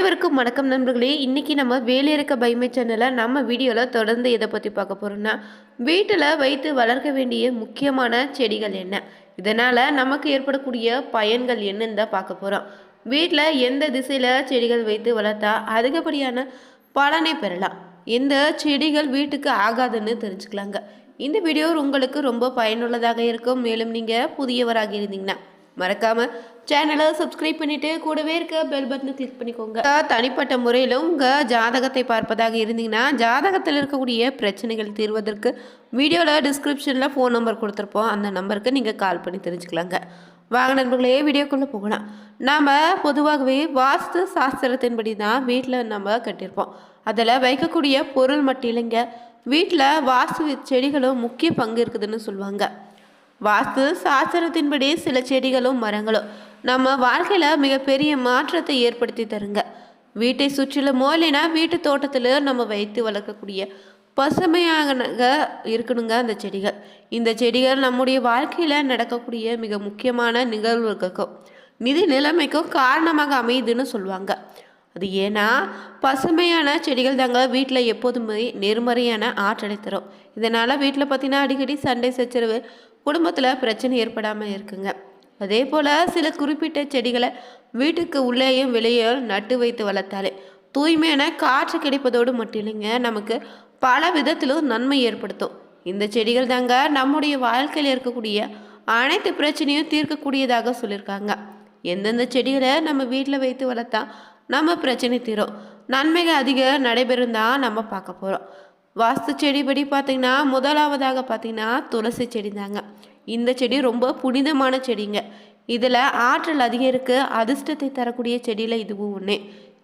அனைவருக்கும் வணக்கம் நண்பர்களே. இன்றைக்கி நம்ம வேலை இருக்க பைமை சேனலில் நம்ம வீடியோவில் தொடர்ந்து இதை பற்றி பார்க்க போகிறோம்னா, வீட்டில் வைத்து வளர்க்க வேண்டிய முக்கியமான செடிகள் என்ன, இதனால் நமக்கு ஏற்படக்கூடிய பயன்கள் என்னன்னு தான் பார்க்க போகிறோம். வீட்டில் எந்த திசையில் செடிகள் வைத்து வளர்த்தா அதிகப்படியான பலனை பெறலாம், எந்த செடிகள் வீட்டுக்கு ஆகாதுன்னு தெரிஞ்சுக்கலாங்க. இந்த வீடியோ உங்களுக்கு ரொம்ப பயனுள்ளதாக இருக்கும். மேலும் நீங்கள் புதியவராக இருந்தீங்கன்னா மறக்காமல் சேனலை சப்ஸ்கிரைப் பண்ணிவிட்டு கூடவே இருக்க பெல் பட்டனை கிளிக் பண்ணிக்கோங்க. தனிப்பட்ட முறையில் உங்கள் ஜாதகத்தை பார்ப்பதாக இருந்தீங்கன்னா ஜாதகத்தில் இருக்கக்கூடிய பிரச்சனைகள் தீர்வதற்கு வீடியோவில் டிஸ்கிரிப்ஷனில் ஃபோன் நம்பர் கொடுத்துருப்போம். அந்த நம்பருக்கு நீங்கள் கால் பண்ணி தெரிஞ்சுக்கலாங்க. வாங்க நண்பர்களே, வீடியோக்குள்ளே போகலாம். நாம் பொதுவாகவே வாஸ்து சாஸ்திரத்தின்படி தான் வீட்டில் நம்ம கட்டியிருப்போம். அதில் வைக்கக்கூடிய பொருள் மட்டும் இல்லைங்க, வீட்டில் வாஸ்து செடிகளும் முக்கிய பங்கு இருக்குதுன்னு சொல்லுவாங்க. வாஸ்து சாஸ்திரத்தின்படி சில செடிகளும் மரங்களும் நம்ம வாழ்க்கையில் மிகப்பெரிய மாற்றத்தை ஏற்படுத்தி தருங்க. வீட்டை சுற்றிலுமோ இல்லைன்னா வீட்டு தோட்டத்தில் நம்ம வைத்து வளர்க்கக்கூடிய பசுமையாக இருக்கணுங்க அந்த செடிகள். இந்த செடிகள் நம்முடைய வாழ்க்கையில் நடக்கக்கூடிய மிக முக்கியமான நிகழ்வுகளுக்கும் நிதி நிலைமைக்கும் காரணமாக அமையுதுன்னு சொல்லுவாங்க. அது ஏன்னா பசுமையான செடிகள் தாங்க வீட்டில் எப்போதுமே நேர்மறையான ஆற்றலை தரும். இதனால் வீட்டில் பார்த்தீங்கன்னா அடிக்கடி சண்டை சச்சரவு, குடும்பத்தில் பிரச்சனை ஏற்படாமல் இருக்குங்க. அதே போல் சில குறிப்பிட்ட செடிகளை வீட்டுக்கு உள்ளேயும் வெளியே நட்டு வைத்து வளர்த்தாலே தூய்மையான காற்று கிடைப்பதோடு மட்டும் இல்லைங்க, நமக்கு பல விதத்திலும் நன்மை ஏற்படுத்தும். இந்த செடிகள் தாங்க நம்முடைய வாழ்க்கையில் இருக்கக்கூடிய அனைத்து பிரச்சனையும் தீர்க்கக்கூடியதாக சொல்லியிருக்காங்க. எந்தெந்த செடிகளை நம்ம வீட்டில் வைத்து வளர்த்தா நம்ம பிரச்சனை தீரும், நன்மைகள் அதிக நடைபெறும் தான் நம்ம பார்க்க போகிறோம். வாஸ்து செடிபடி பார்த்திங்கன்னா முதலாவதாக பார்த்திங்கன்னா துளசி செடி தாங்க. இந்த செடி ரொம்ப புனிதமான செடிங்க. இதில் ஆற்றல் அதிகம் இருக்குது. அதிர்ஷ்டத்தை தரக்கூடிய செடியில் இதுவும் ஒன்று.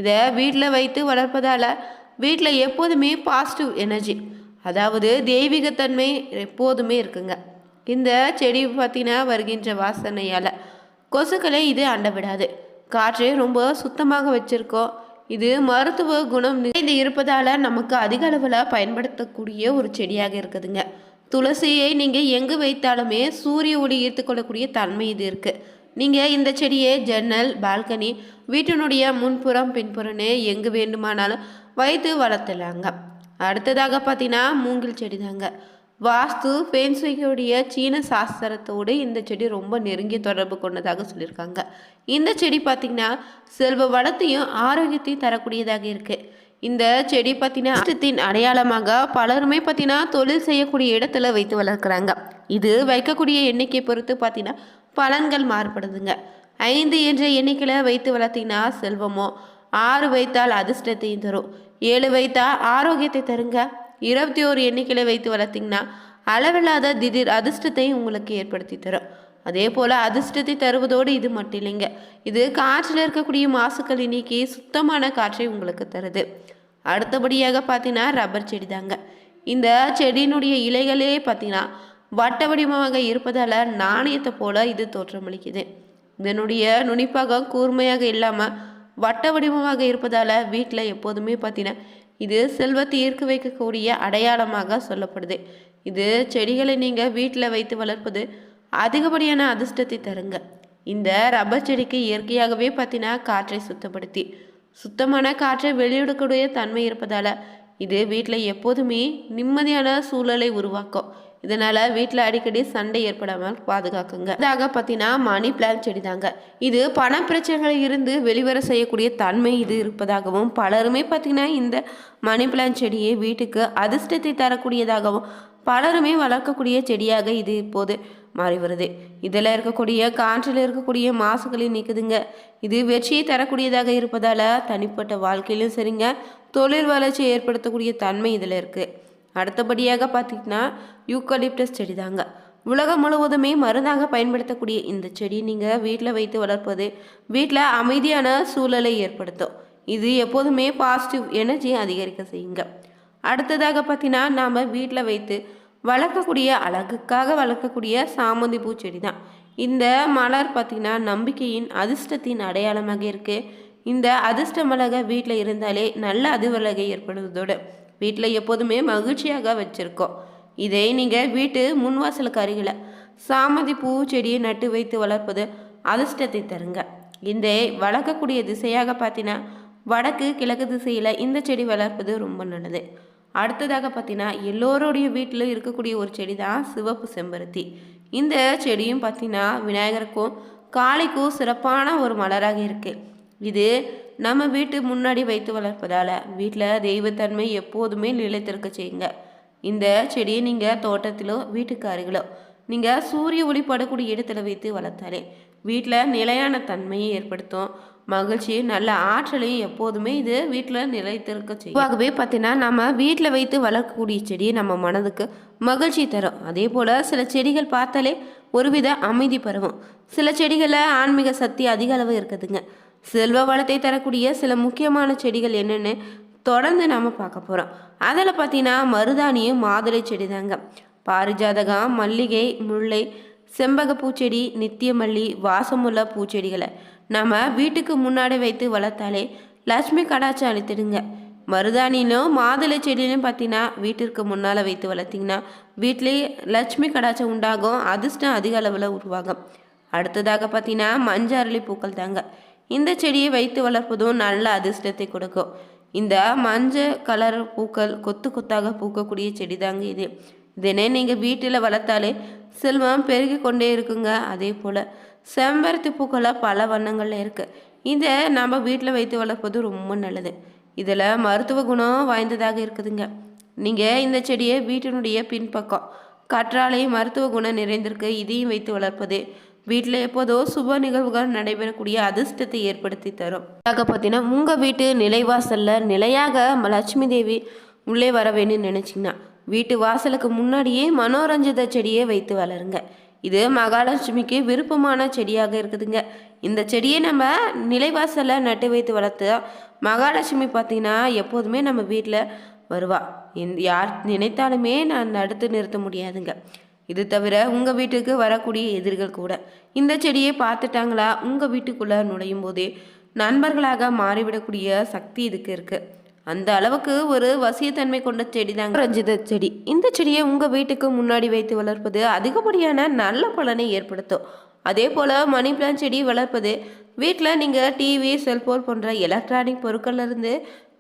இதை வீட்டில் வைத்து வளர்ப்பதால் வீட்டில் எப்போதுமே பாசிட்டிவ் எனர்ஜி, அதாவது தெய்வீகத்தன்மை எப்போதுமே இருக்குங்க. இந்த செடி பார்த்திங்கன்னா வருகின்ற வாசனையால் கொசுக்களை இது அண்ட விடாது. காற்றை ரொம்ப சுத்தமாக வச்சுருக்கோம். இது மருத்துவ குணம் நிறைந்து இருப்பதால் நமக்கு அதிக அளவில் பயன்படுத்தக்கூடிய ஒரு செடியாக இருக்குதுங்க. துளசியை நீங்கள் எங்கே வைத்தாலுமே சூரிய ஒளி ஈர்த்துக்கொள்ளக்கூடிய தன்மை இது இருக்குது. நீங்கள் இந்த செடியை ஜன்னல், பால்கனி, வீட்டினுடைய முன்புறம் பின்புறனே எங்கு வேண்டுமானாலும் வைத்து வளர்த்தலாங்க. அடுத்ததாக பார்த்தீங்கன்னா மூங்கில் செடி தாங்க. வாஸ்து பேன்சுடைய சீன சாஸ்திரத்தோடு இந்த செடி ரொம்ப நெருங்கிய தொடர்பு கொண்டதாக சொல்லியிருக்காங்க. இந்த செடி பார்த்திங்கன்னா செல்வ வளத்தையும் ஆரோக்கியத்தையும் தரக்கூடியதாக இருக்குது. இந்த செடி பார்த்தீங்கன்னா அதிர்ஷ்டத்தின் அடையாளமாக பலருமே பார்த்தீங்கன்னா தொழில் செய்யக்கூடிய இடத்துல வைத்து வளர்க்குறாங்க. இது வைக்கக்கூடிய எண்ணிக்கை பொறுத்து பார்த்தீங்கன்னா பலன்கள் மாறுபடுதுங்க. 5 என்ற எண்ணிக்கையில் வைத்து வளர்த்தீங்கன்னா செல்வமோ, 6 வைத்தால் அதிர்ஷ்டத்தையும் தரும், 7 வைத்தால் ஆரோக்கியத்தை தருங்க, 21 எண்ணிக்கையில் வைத்து வளர்த்திங்கன்னா அளவில்லாத திடீர் அதிர்ஷ்டத்தையும் உங்களுக்கு ஏற்படுத்தி தரும். அதே போல் அதிர்ஷ்டத்தை தருவதோடு இது மட்டும் இல்லைங்க, இது காற்றில் இருக்கக்கூடிய மாசுக்களை நீக்கி சுத்தமான காற்றை உங்களுக்கு தருது. அடுத்தபடியாக பார்த்தீங்கன்னா ரப்பர் செடி தாங்க. இந்த செடியினுடைய இலைகளே பார்த்தீங்கன்னா வட்ட வடிவமாக இருப்பதால் நாணயத்தை போல் இது தோற்றமளிக்குது. இதனுடைய நுனிப்பாகம் கூர்மையாக இல்லாமல் வட்ட வடிவமாக இருப்பதால் வீட்டில் எப்போதுமே பார்த்தீங்கன்னா இது செல்வத்தை ஈர்க்க வைக்கக்கூடிய அடையாளமாக சொல்லப்படுது. இது செடிகளை நீங்கள் வீட்டில் வைத்து வளர்ப்பது அதிகப்படியான அதிர்ஷ்டத்தை தருங்க. இந்த ரப்பர் செடிக்கு இயற்கையாகவே பார்த்தீங்கன்னா காற்றை சுத்தப்படுத்தி சுத்தமான காற்றை வெளியிடக்கூடிய தன்மை இருப்பதால் இது வீட்டில் எப்போதுமே நிம்மதியான சூழலை உருவாக்கும். இதனால் வீட்டில் அடிக்கடி சண்டை ஏற்படாமல் பாதுகாக்குங்க. இதாக பார்த்தீங்கன்னா மணி பிளான்ட் செடி தாங்க. இது பண பிரச்சனைகளில் இருந்து வெளிவர செய்யக்கூடிய தன்மை இது இருப்பதாகவும் பலருமே பார்த்தீங்கன்னா இந்த மணி பிளான்ட் செடியை வீட்டுக்கு அதிர்ஷ்டத்தை தரக்கூடியதாகவும் பலருமே வளர்க்கக்கூடிய செடியாக இது இப்போது மாறி வருது. இதில் இருக்கக்கூடிய காற்றில் இருக்கக்கூடிய மாசுகளை நீக்குதுங்க. இது வெற்றியை தரக்கூடியதாக இருப்பதால் தனிப்பட்ட வாழ்க்கையிலும் சரிங்க, தொழில் வளர்ச்சியை ஏற்படுத்தக்கூடிய தன்மை இதில் இருக்குது. அடுத்தபடியாக பார்த்திங்கன்னா யூக்கலிப்டஸ் செடி தாங்க. உலகம் முழுவதுமே மருந்தாக பயன்படுத்தக்கூடிய இந்த செடி நீங்கள் வீட்டில் வைத்து வளர்ப்பது வீட்டில் அமைதியான சூழலை ஏற்படுத்தும். இது எப்போதுமே பாசிட்டிவ் எனர்ஜியை அதிகரிக்க செய்யுங்க. அடுத்ததாக பார்த்தீங்கன்னா நாம் வீட்டில் வைத்து வளர்க்கக்கூடிய அழகுக்காக வளர்க்கக்கூடிய சாமந்தி பூச்செடி தான். இந்த மலர் பார்த்திங்கன்னா நம்பிக்கையின் அதிர்ஷ்டத்தின் அடையாளமாக இருக்குது. இந்த அதிர்ஷ்ட மலகை வீட்டில் இருந்தாலே நல்ல அதிர்வலகை ஏற்படுவதோடு வீட்டில் எப்போதுமே மகிழ்ச்சியாக வச்சுருக்கோம். இதை நீங்கள் வீட்டு முன்வாசலுக்கு அருகில் சாமந்தி பூ செடியை நட்டு வைத்து வளர்ப்பது அதிர்ஷ்டத்தை தருங்க. இந்த வளர்க்கக்கூடிய திசையாக பார்த்தீங்கன்னா வடக்கு கிழக்கு திசையில் இந்த செடி வளர்ப்பது ரொம்ப நல்லது. அடுத்ததாக பார்த்தீங்கன்னா எல்லோருடைய வீட்டில் இருக்கக்கூடிய ஒரு செடி தான் சிவப்பு செம்பருத்தி. இந்த செடியும் பார்த்தீங்கன்னா விநாயகருக்கும் காளிக்கும் சிறப்பான ஒரு மலராக இருக்குது. இது நம்ம வீட்டு முன்னாடி வைத்து வளர்ப்பதால் வீட்டில் தெய்வத்தன்மை எப்போதுமே நிலைத்திருக்க செய்யுங்க. இந்த செடியை நீங்கள் தோட்டத்திலோ வீட்டுக்கு அருகிலோ நீங்கள் சூரிய ஒளி படக்கூடிய இடத்துல வைத்து வளர்த்தாலே வீட்டில் நிலையான தன்மையை ஏற்படுத்தும். மகிழ்ச்சி நல்ல ஆற்றலையும் எப்போதுமே இது வீட்டில் நிலைத்திருக்க செய்யும். ஆகவே பார்த்தீங்கன்னா நம்ம வீட்டில் வைத்து வளர்க்கக்கூடிய செடி நம்ம மனதுக்கு மகிழ்ச்சி தரும். அதே போல் சில செடிகள் பார்த்தாலே ஒருவித அமைதி பரவும். சில செடிகளில் ஆன்மீக சக்தி அதிக அளவு இருக்குதுங்க. செல்வ வளத்தை தரக்கூடிய சில முக்கியமான செடிகள் என்னென்னு தொடர்ந்து நாம் பார்க்க போகிறோம். அதில் பார்த்தீங்கன்னா மருதாணியும் மாதுளை செடி தாங்க. பாரிஜாதகம், மல்லிகை, முல்லை, செம்பக பூச்செடி, நித்திய மல்லி, வாசமுள்ள பூச்செடிகளை நம்ம வீட்டுக்கு முன்னாடி வைத்து வளர்த்தாலே லட்சுமி கடாட்சம் அளித்திடுங்க. மருதாணிலும் மாதுளை செடியிலும் பார்த்தீங்கன்னா வீட்டிற்கு முன்னால் வைத்து வளர்த்திங்கன்னா வீட்டிலே லட்சுமி கடாட்சம் உண்டாகும். அதிர்ஷ்டம் அதிக அளவில் உருவாகும். அடுத்ததாக பார்த்தீங்கன்னா மஞ்சள் அரளி பூக்கள் தாங்க. இந்த செடியை வைத்து வளர்ப்பதும் நல்ல அதிர்ஷ்டத்தை கொடுக்கும். இந்த மஞ்சள் கலர் பூக்கள் கொத்து கொத்தாக பூக்கக்கூடிய செடி தாங்க இது. இதனே நீங்கள் வீட்டில் வளர்த்தாலே செல்வம் பெருகி கொண்டே இருக்குங்க. அதே போல் செம்பருத்தி பூக்களாக பல வண்ணங்களில் இருக்குது. இதை நம்ம வீட்டில் வைத்து வளர்ப்பது ரொம்ப நல்லது. இதில் மருத்துவ குணம் வாய்ந்ததாக இருக்குதுங்க. நீங்கள் இந்த செடியை வீட்டினுடைய பின்பக்கம் கற்றாழை மருத்துவ குணம் நிறைந்திருக்கு. இதையும் வைத்து வளர்ப்பது வீட்டில் எப்போதோ சுப நிகழ்வுகள் நடைபெறக்கூடிய அதிர்ஷ்டத்தை ஏற்படுத்தி தரும். பார்த்தீங்கன்னா உங்கள் வீட்டு நிலைவாசலில் நிலையாக லட்சுமி தேவி உள்ளே வர வேணும்னு நினச்சிங்கன்னா வீட்டு வாசலுக்கு முன்னாடியே மனோரஞ்சித செடியை வைத்து வளருங்க. இது மகாலட்சுமிக்கு விருப்பமான செடியாக இருக்குதுங்க. இந்த செடியை நம்ம நிலைவாசலில் நட்டு வைத்து வளர்த்து மகாலட்சுமி பார்த்திங்கன்னா எப்போதுமே நம்ம வீட்டில் வருவா. யார் நினைத்தாலுமே நான் தடுத்து நிறுத்த முடியாதுங்க. இது தவிர உங்கள் வீட்டுக்கு வரக்கூடிய எதிரிகள் கூட இந்த செடியை பார்த்துட்டாங்களா உங்கள் வீட்டுக்குள்ளே நுழையும் போதே நண்பர்களாக மாறிவிடக்கூடிய சக்தி இதுக்கு இருக்குது. அந்த அளவுக்கு ஒரு வசியத்தன்மை கொண்ட செடி தாங்க ரஞ்சித செடி. இந்த செடியை உங்கள் வீட்டுக்கு முன்னாடி வைத்து வளர்ப்பது அதிகப்படியான நல்ல பலனை ஏற்படுத்தும். அதே போல் மணி பிளான்ட் செடி வளர்ப்பது வீட்டில் நீங்கள் டிவி, செல்போன் போன்ற எலக்ட்ரானிக் பொருட்கள்லேருந்து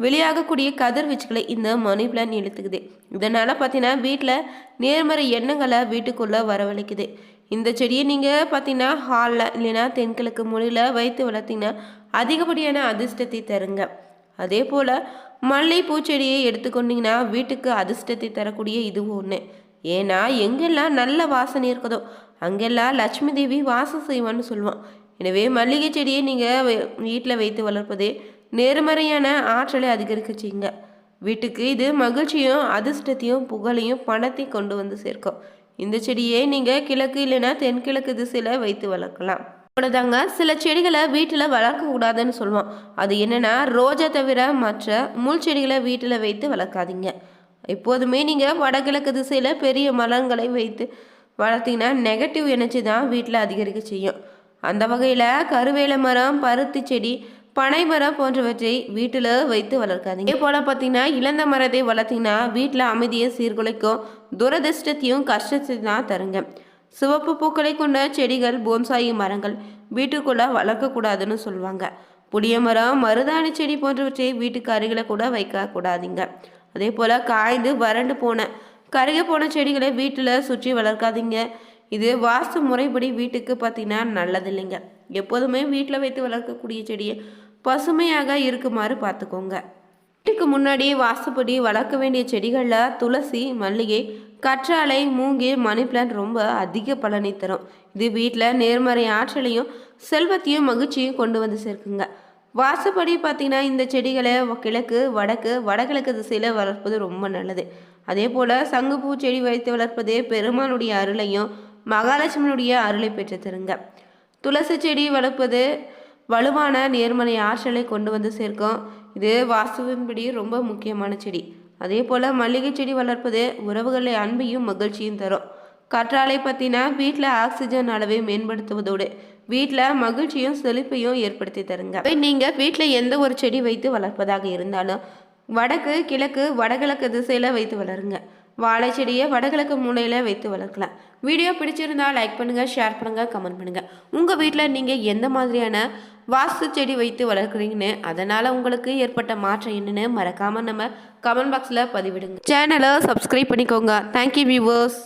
வெளியாகக்கூடிய கதிர்வீச்சுகளை இந்த மணி பிளான்ட் இழுத்துக்குது. இதனால் பார்த்தீங்கன்னா வீட்டில் நேர்மறை எண்ணங்களை வீட்டுக்குள்ளே வரவழைக்குது. இந்த செடியை நீங்கள் பார்த்தீங்கன்னா ஹாலில் இல்லைன்னா தென்கிழக்கு மூலையில் வைத்து வளர்த்திங்கன்னா அதிகப்படியான அதிர்ஷ்டத்தை தருங்க. அதே போல் மல்லிகை பூச்செடியை எடுத்துக்கொண்டிங்கன்னா வீட்டுக்கு அதிர்ஷ்டத்தை தரக்கூடிய இதுவும் ஒன்று. ஏன்னா எங்கெல்லாம் நல்ல வாசனை இருக்குதோ அங்கெல்லாம் லட்சுமி தேவி வாசம் செய்வான்னு சொல்லுவான். எனவே மல்லிகை செடியை நீங்கள் வீட்டில் வைத்து வளர்ப்பதே நேர்மறையான ஆற்றலை அதிகரிக்க செய்யுங்க. வீட்டுக்கு இது மகிழ்ச்சியும் அதிர்ஷ்டத்தையும் புகழையும் பணத்தை கொண்டு வந்து சேர்க்கும். இந்த செடியை நீங்கள் கிழக்கு இல்லைன்னா தென்கிழக்கு திசையில் வைத்து வளர்க்கலாம். அவ்வளோதாங்க. சில செடிகளை வீட்டில் வளர்க்கக்கூடாதுன்னு சொல்லுவோம். அது என்னென்னா ரோஜா தவிர மற்ற முள் செடிகளை வீட்டில் வைத்து வளர்க்காதீங்க. எப்போதுமே நீங்கள் வடகிழக்கு திசையில் பெரிய மரங்களை வைத்து வளர்த்திங்கன்னா நெகட்டிவ் எனர்ஜி தான் வீட்டில் அதிகரிக்க செய்யும். அந்த வகையில் கருவேல மரம், பருத்தி செடி, பனை மரம் போன்றவற்றை வீட்டில் வைத்து வளர்க்காதீங்க. இதே போல் பார்த்தீங்கன்னா இழந்த மரத்தை வளர்த்திங்கன்னா வீட்டில் அமைதியை சீர்குலைக்கும், துரதிர்ஷ்டத்தையும் கஷ்டத்தையும் தான் தருங்க. சிவப்பு பூக்களை கொண்ட செடிகள், போன்சாயி மரங்கள் வீட்டுக்குள்ளே வளர்க்கக்கூடாதுன்னு சொல்லுவாங்க. புளிய மரம், மருதாணி செடி போன்றவற்றை வீட்டுக்கு அருகில் கூட வைக்கக்கூடாதீங்க. அதே போல் காய்ந்து வறண்டு போன கருகி போன செடிகளை வீட்டில் சுற்றி வளர்க்காதீங்க. இது வாஸ்து முறைப்படி வீட்டுக்கு பார்த்தீங்கன்னா நல்லது இல்லைங்க. எப்போதுமே வீட்டில் வைத்து வளர்க்கக்கூடிய செடியை பசுமையாக இருக்குமாறு பார்த்துக்கோங்க. வீட்டுக்கு முன்னாடி வாஸ்துப்படி வளர்க்க வேண்டிய செடிகளில் துளசி, மல்லிகை, கற்றாழை, மூங்கில், மணி பிளான்ட் ரொம்ப அதிக பலனை தரும். இது வீட்டில் நேர்மறை ஆற்றலையும் செல்வத்தையும் மகிழ்ச்சியும் கொண்டு வந்து சேர்க்குங்க. வாசுப்படி பார்த்தீங்கன்னா இந்த செடிகளை கிழக்கு, வடக்கு, வடகிழக்கு திசையில் வளர்ப்பது ரொம்ப நல்லது. அதே போல் சங்குப்பூ செடி வைத்து வளர்ப்பது பெருமானுடைய அருளையும் மகாலட்சுமியுடைய அருளை பெற்று தருங்க. துளசி செடி வளர்ப்பது வலுவான நேர்மறை ஆற்றலை கொண்டு வந்து சேர்க்கும். இது வாஸ்துவின்படி ரொம்ப முக்கியமான செடி. அதே போல் மல்லிகை செடி வளர்ப்பது உறவுகளை அன்பையும் மகிழ்ச்சியும் தரும். கற்றாழை பார்த்தீங்கன்னா வீட்டில் ஆக்சிஜன் அளவை மேம்படுத்துவதோடு வீட்டில் மகிழ்ச்சியும் செழிப்பையும் ஏற்படுத்தி தருங்க. நீங்கள் வீட்டில் எந்த ஒரு செடி வைத்து வளர்ப்பதாக இருந்தாலும் வடக்கு, கிழக்கு, வடகிழக்கு திசையில் வைத்து வளருங்க. வாழை செடியை வடகிழக்கு மூலையில் வைத்து வளர்க்கலாம். வீடியோ பிடிச்சிருந்தா லைக் பண்ணுங்கள், ஷேர் பண்ணுங்கள், கமெண்ட் பண்ணுங்கள். உங்கள் வீட்டில் நீங்கள் எந்த மாதிரியான வாஸ்து செடி வைத்து வளர்க்குறீங்கன்னு, அதனால் உங்களுக்கு ஏற்பட்ட மாற்றம் என்னன்னு மறக்காமல் நம்ம கமெண்ட் பாக்ஸில் பதிவிடுங்க. சேனலை சப்ஸ்கிரைப் பண்ணிக்கோங்க. Thank you viewers.